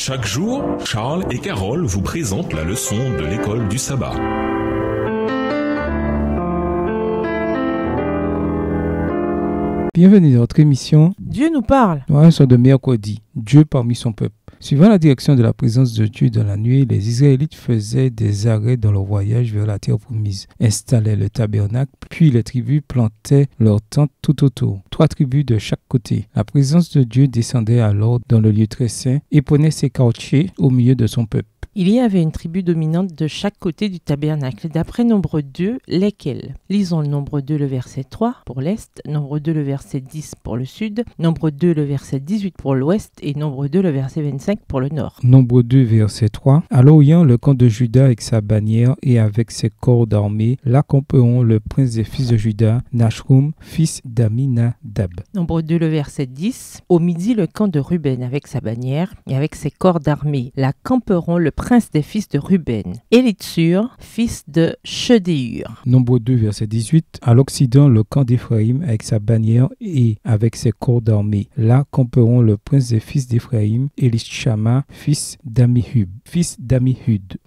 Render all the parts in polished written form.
Chaque jour, Charles et Carole vous présentent la leçon de l'école du sabbat. Bienvenue dans notre émission Dieu nous parle. Sur de mercredi, Dieu parmi son peuple. Suivant la direction de la présence de Dieu dans la nuit, les Israélites faisaient des arrêts dans leur voyage vers la terre promise, installaient le tabernacle, puis les tribus plantaient leurs tentes tout autour, 3 tribus de chaque côté. La présence de Dieu descendait alors dans le lieu très saint et prenait ses quartiers au milieu de son peuple. Il y avait une tribu dominante de chaque côté du tabernacle, d'après Nombre 2, lesquels. Lisons le Nombre 2, le verset 3 pour l'Est, Nombre 2, le verset 10 pour le Sud, Nombre 2, le verset 18 pour l'Ouest et Nombre 2, le verset 25 pour le Nord. Nombre 2, verset 3. À l'Orient, le camp de Juda avec sa bannière et avec ses corps d'armée, là camperont le prince des fils de Juda, Nashrum, fils d'Aminadab. Nombre 2, le verset 10. Au midi, le camp de Ruben avec sa bannière et avec ses corps d'armée, là camperont le prince des fils de Ruben, Élitsur, fils de Shedéur. Nombre 2, verset 18. À l'Occident, le camp d'Éphraïm avec sa bannière et avec ses corps d'armée. Là camperont le prince des fils d'Éphraïm, Élishama, fils d'Amihud.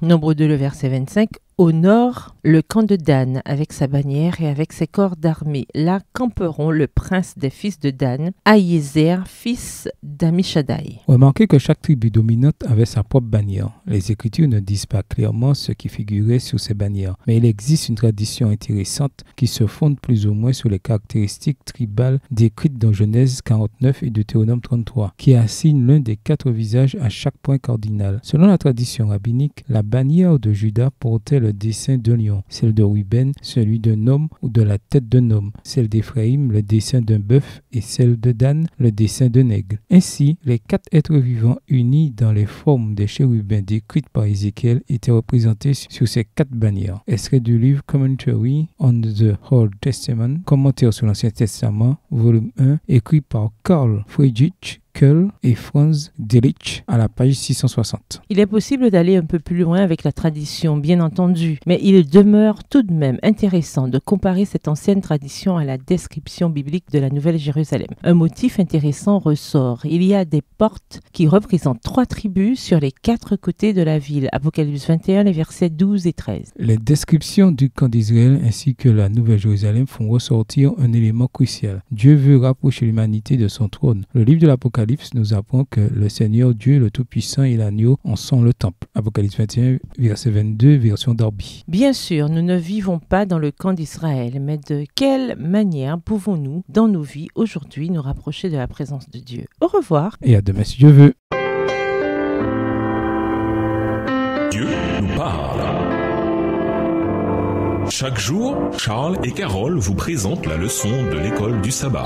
Nombre 2, le verset 25. Au nord, le camp de Dan avec sa bannière et avec ses corps d'armée. Là camperont le prince des fils de Dan, Ahiézer, fils d'Amishadaï. Remarquez que chaque tribu dominante avait sa propre bannière. Les Écritures ne disent pas clairement ce qui figurait sur ces bannières, mais il existe une tradition intéressante qui se fonde plus ou moins sur les caractéristiques tribales décrites dans Genèse 49 et Deutéronome 33, qui assignent l'un des 4 visages à chaque point cardinal. Selon la tradition rabbinique, la bannière de Juda portait le dessin d'un lion, celle de Ruben, celui d'un homme ou de la tête d'un homme, celle d'Éphraïm, le dessin d'un bœuf et celle de Dan, le dessin d'un aigle. Ainsi, les 4 êtres vivants unis dans les formes des chérubins décrites par Ézéchiel étaient représentés sur ces 4 bannières. Extrait du livre Commentary on the Old Testament, commentaire sur l'Ancien Testament, volume 1, écrit par Carl Friedrich Kuhl et Franz Delitzsch à la page 660. Il est possible d'aller un peu plus loin avec la tradition, bien entendu, mais il demeure tout de même intéressant de comparer cette ancienne tradition à la description biblique de la Nouvelle Jérusalem. Un motif intéressant ressort. Il y a des portes qui représentent 3 tribus sur les 4 côtés de la ville. Apocalypse 21, les versets 12 et 13. Les descriptions du camp d'Israël ainsi que la Nouvelle Jérusalem font ressortir un élément crucial. Dieu veut rapprocher l'humanité de son trône. Le livre de l'Apocalypse nous apprend que le Seigneur Dieu, le Tout-Puissant et l'Agneau en sont le temple. Apocalypse 21, verset 22, version Darby. Bien sûr, nous ne vivons pas dans le camp d'Israël, mais de quelle manière pouvons-nous, dans nos vies, aujourd'hui, nous rapprocher de la présence de Dieu? Au revoir. Et à demain si Dieu veut. Dieu nous parle. Chaque jour, Charles et Carole vous présentent la leçon de l'école du sabbat.